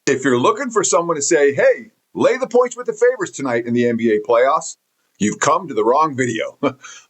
If you're looking for someone to say, hey, lay the points with the favorites tonight in the NBA playoffs, you've come to the wrong video.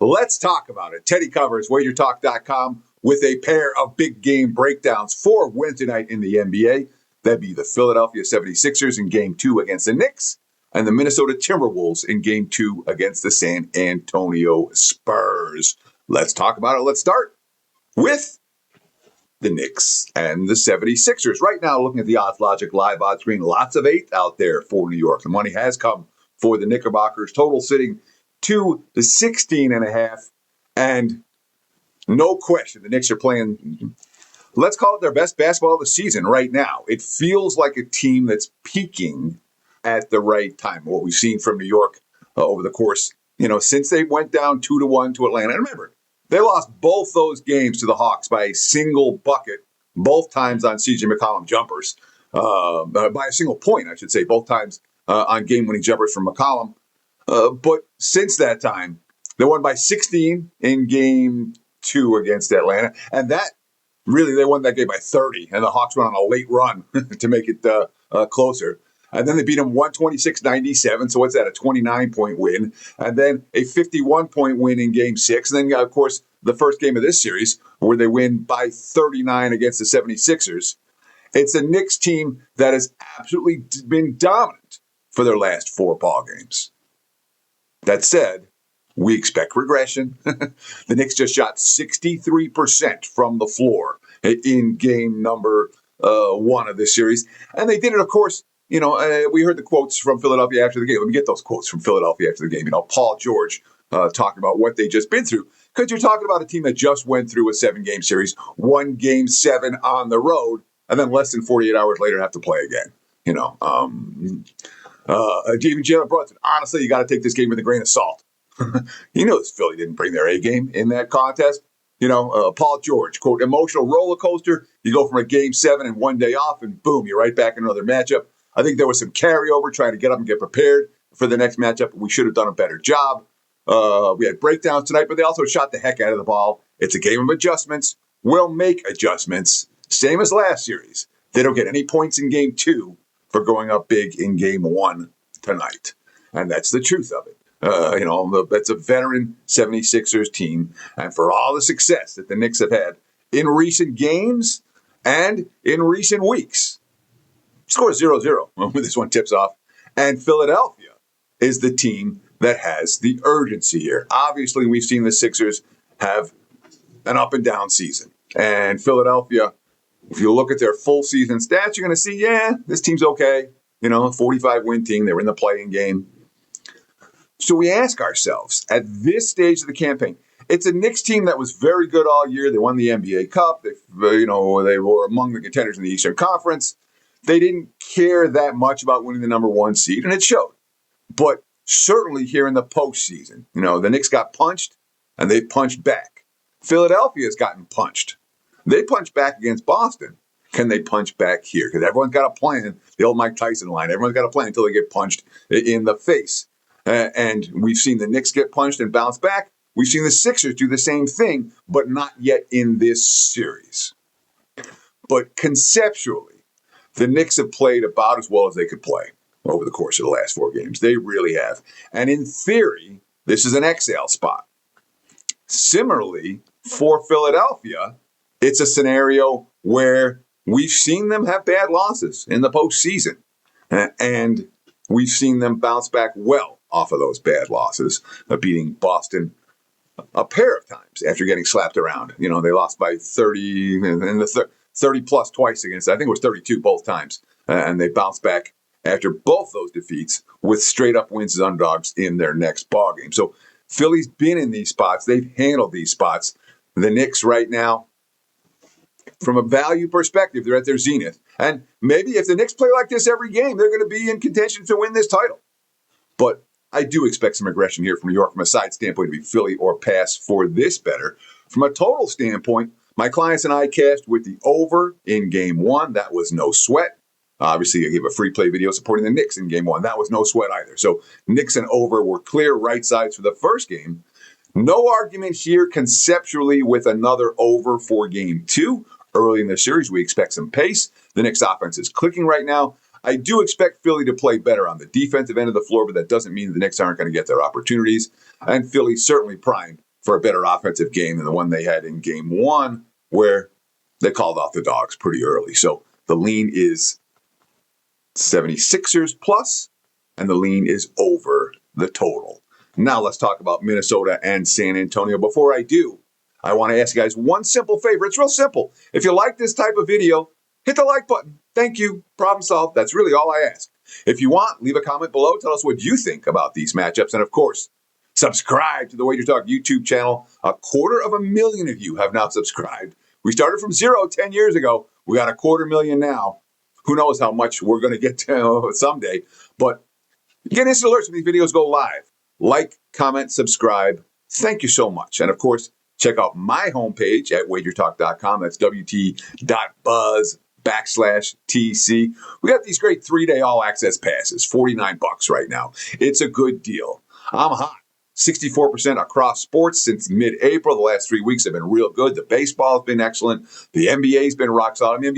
Let's talk about it. Teddy covers WagerTalk.com with a pair of big game breakdowns for Wednesday night in the NBA. That'd be the Philadelphia 76ers in Game 2 against the Knicks and the Minnesota Timberwolves in Game 2 against the San Antonio Spurs. Let's talk about it. Let's start with the Knicks and the 76ers. Right now, looking at the Odds Logic live odds screen, lots of 8 out there for New York. The money has come for the Knickerbockers, total sitting to the 16.5. And no question, the Knicks are playing, let's call it their best basketball of the season right now. It feels like a team that's peaking at the right time. What we've seen from New York over the course, since they went down 2-1 to Atlanta. And remember, they lost both those games to the Hawks by a single bucket, both times on C.J. McCollum jumpers, by a single point, I should say, both times on game-winning jumpers from McCollum. But since that time, they won by 16 in Game 2 against Atlanta. And that, really, they won that game by 30. And the Hawks went on a late run to make it closer. And then they beat them 126-97. So what's that, a 29-point win? And then a 51-point win in Game 6. And then, of course, the first game of this series where they win by 39 against the 76ers. It's a Knicks team that has absolutely been dominant for their last 4 ball games. That said, we expect regression. The Knicks just shot 63% from the floor in game number 1 of this series. And they did it, of course. We heard the quotes from Philadelphia after the game. Let me get those quotes from Philadelphia after the game. Paul George talking about what they just been through. Because you're talking about a team that just went through a 7-game series, won Game 7 on the road, and then less than 48 hours later have to play again. Even Jalen Brunson, honestly, you got to take this game with a grain of salt. He knows Philly didn't bring their A game in that contest. Paul George, quote, emotional roller coaster. You go from a Game 7 and 1 day off, and boom, you're right back in another matchup. I think there was some carryover trying to get up and get prepared for the next matchup. We should have done a better job. We had breakdowns tonight, but they also shot the heck out of the ball. It's a game of adjustments. We'll make adjustments. Same as last series. They don't get any points in Game 2 for going up big in Game 1 tonight. And that's the truth of it. That's a veteran 76ers team. And for all the success that the Knicks have had in recent games and in recent weeks, score 0-0 when this one tips off. And Philadelphia is the team that has the urgency here. Obviously, we've seen the Sixers have an up and down season. And Philadelphia, if you look at their full season stats, you're going to see, this team's okay. A 45-win team. They were in the play-in game. So we ask ourselves, at this stage of the campaign, it's a Knicks team that was very good all year. They won the NBA Cup. They were among the contenders in the Eastern Conference. They didn't care that much about winning the number 1 seed, and it showed. But certainly here in the postseason, the Knicks got punched, and they punched back. Philadelphia's gotten punched. They punched back against Boston. Can they punch back here? Because everyone's got a plan. The old Mike Tyson line. Everyone's got a plan until they get punched in the face. And we've seen the Knicks get punched and bounce back. We've seen the Sixers do the same thing, but not yet in this series. But conceptually, the Knicks have played about as well as they could play over the course of the last 4 games. They really have. And in theory, this is an exhale spot. Similarly, for Philadelphia, it's a scenario where we've seen them have bad losses in the postseason. And we've seen them bounce back well off of those bad losses, beating Boston a pair of times after getting slapped around. They lost by 30 in the 30 plus twice against, I think it was 32 both times. And they bounced back after both those defeats with straight up wins as underdogs in their next ball game. So Philly's been in these spots. They've handled these spots. The Knicks right now, from a value perspective, they're at their zenith. And maybe if the Knicks play like this every game, they're going to be in contention to win this title. But I do expect some aggression here from New York from a side standpoint to be Philly or pass for this better. From a total standpoint, my clients and I cashed with the over in Game 1. That was no sweat. Obviously, I gave a free play video supporting the Knicks in Game 1. That was no sweat either. So Knicks and over were clear right sides for the first game. No argument here conceptually with another over for Game 2. Early in the series, we expect some pace. The Knicks offense is clicking right now. I do expect Philly to play better on the defensive end of the floor, but that doesn't mean the Knicks aren't going to get their opportunities. And Philly's certainly primed for a better offensive game than the one they had in game one, where they called off the dogs pretty early. So the lean is 76ers plus, and the lean is over the total. Now let's talk about Minnesota and San Antonio. Before I do, I want to ask you guys one simple favor. It's real simple. If you like this type of video, hit the like button. Thank you. Problem solved. That's really all I ask. If you want, leave a comment below. Tell us what you think about these matchups. And of course, subscribe to the WagerTalk YouTube channel. 250,000 of you have now subscribed. We started from 0 10 years ago. We got 250,000 now. Who knows how much we're going to get to someday. But you get instant alerts when these videos go live. Like, comment, subscribe. Thank you so much. And of course, check out my homepage at WagerTalk.com. That's WT.buzz/TC. We got these great 3-day all-access passes, $49 right now. It's a good deal. I'm hot. 64% across sports since mid-April. The last 3 weeks have been real good. The baseball has been excellent. The NBA's been rock solid. I'm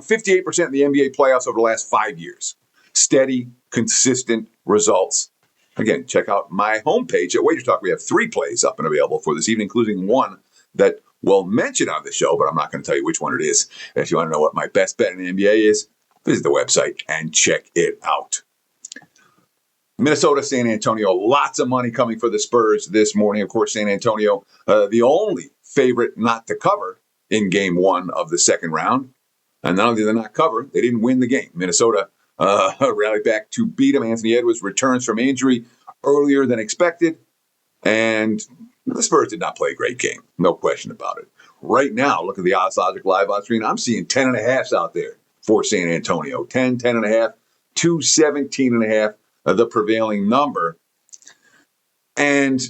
58% in the NBA playoffs over the last 5 years. Steady, consistent results. Again, check out my homepage at WagerTalk. We have 3 plays up and available for this evening, including one that we'll mention on the show, but I'm not going to tell you which one it is. If you want to know what my best bet in the NBA is, visit the website and check it out. Minnesota, San Antonio, lots of money coming for the Spurs this morning. Of course, San Antonio, the only favorite not to cover in game one of the second round. And not only did they not cover, they didn't win the game. Minnesota rallied back to beat them. Anthony Edwards returns from injury earlier than expected. And the Spurs did not play a great game. No question about it. Right now, look at the odds logic live on screen. I'm seeing 10.5s out there for San Antonio. 10, 10.5, 217.5. The prevailing number. And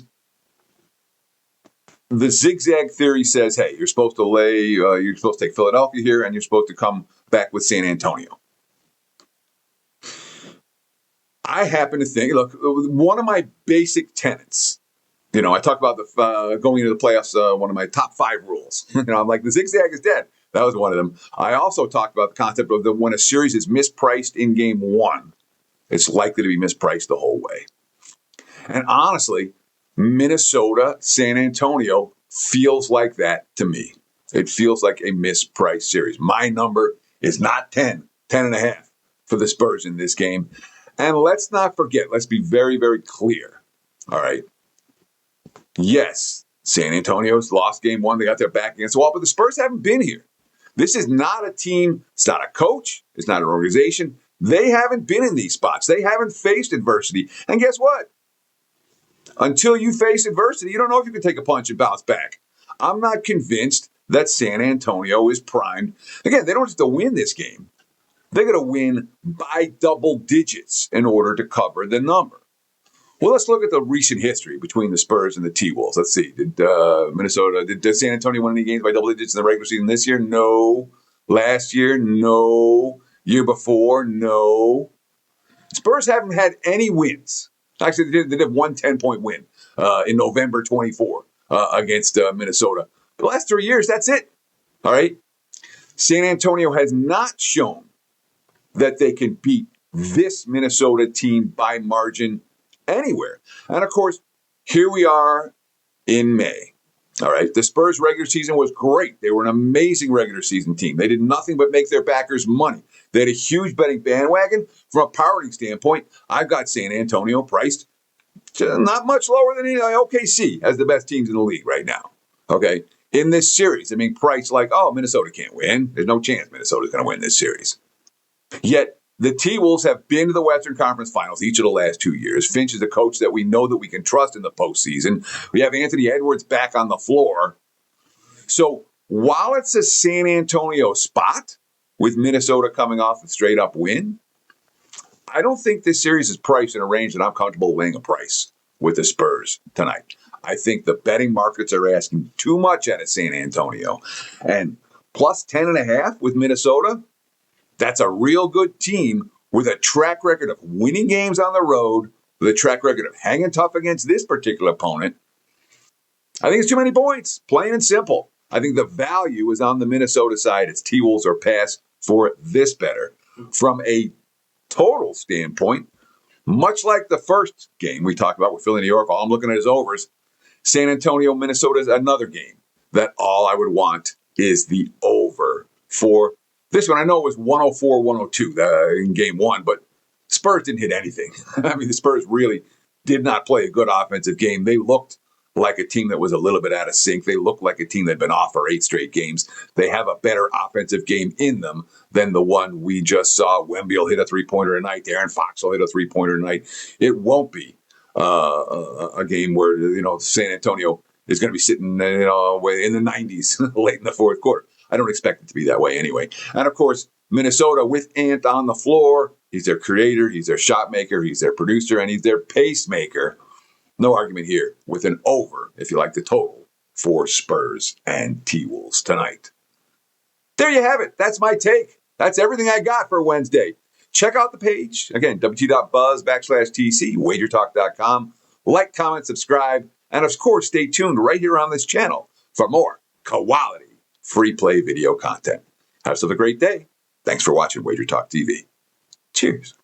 the zigzag theory says, hey, you're supposed to take Philadelphia here, and you're supposed to come back with San Antonio. I happen to think, look, one of my basic tenets, I talk about the going into the playoffs, one of my top 5 rules. I'm like, the zigzag is dead. That was one of them. I also talked about the concept of when a series is mispriced in game one, it's likely to be mispriced the whole way. And honestly, Minnesota, San Antonio feels like that to me. It feels like a mispriced series. My number is not 10, 10.5 for the Spurs in this game. And let's not forget, let's be very, very clear. All right. Yes, San Antonio's lost game one. They got their back against the wall, but the Spurs haven't been here. This is not a team. It's not a coach. It's not an organization. They haven't been in these spots. They haven't faced adversity. And guess what? Until you face adversity, you don't know if you can take a punch and bounce back. I'm not convinced that San Antonio is primed. Again, they don't have to win this game. They're going to win by double digits in order to cover the number. Well, let's look at the recent history between the Spurs and the T-Wolves. Let's see. Did San Antonio win any games by double digits in the regular season this year? No. Last year? No. Year before? No. Spurs haven't had any wins. Actually, they did one 10-point win in November 24 against Minnesota. The last 3 years, that's it. All right? San Antonio has not shown that they can beat this Minnesota team by margin anywhere. And, of course, here we are in May. All right, the Spurs regular season was great. They were an amazing regular season team. They did nothing but make their backers money. They had a huge betting bandwagon. From a powering standpoint, I've got San Antonio priced not much lower than OKC as the best teams in the league right now. Okay, in this series, priced like, Minnesota can't win. There's no chance Minnesota's going to win this series. Yet the T-Wolves have been to the Western Conference Finals each of the last 2 years. Finch is a coach that we know that we can trust in the postseason. We have Anthony Edwards back on the floor. So while it's a San Antonio spot, with Minnesota coming off a straight-up win, I don't think this series is priced in a range that I'm comfortable laying a price with the Spurs tonight. I think the betting markets are asking too much out of San Antonio. And plus 10.5 with Minnesota, that's a real good team with a track record of winning games on the road, with a track record of hanging tough against this particular opponent. I think it's too many points, plain and simple. I think the value is on the Minnesota side. It's T-Wolves or pass for this better. From a total standpoint, much like the first game we talked about with Philly, New York, all I'm looking at is overs. San Antonio, Minnesota is another game that all I would want is the over for this one. I know it was 104-102 in game one, but Spurs didn't hit anything. I mean, the Spurs really did not play a good offensive game. They looked like a team that was a little bit out of sync. They looked like a team that had been off for 8 straight games. They have a better offensive game in them than the one we just saw. Wemby will hit a three-pointer tonight. Darren Fox will hit a three-pointer tonight. It won't be a game where, San Antonio is going to be sitting, in the 90s late in the fourth quarter. I don't expect it to be that way anyway. And of course, Minnesota with Ant on the floor. He's their creator, he's their shot maker, he's their producer, and he's their pacemaker. No argument here with an over, if you like the total, for Spurs and T-Wolves tonight. There you have it. That's my take. That's everything I got for Wednesday. Check out the page. Again, wt.buzz/TC, WagerTalk.com. Like, comment, subscribe, and of course, stay tuned right here on this channel for more quality free play video content. Have yourself a great day. Thanks for watching Wager Talk TV. Cheers.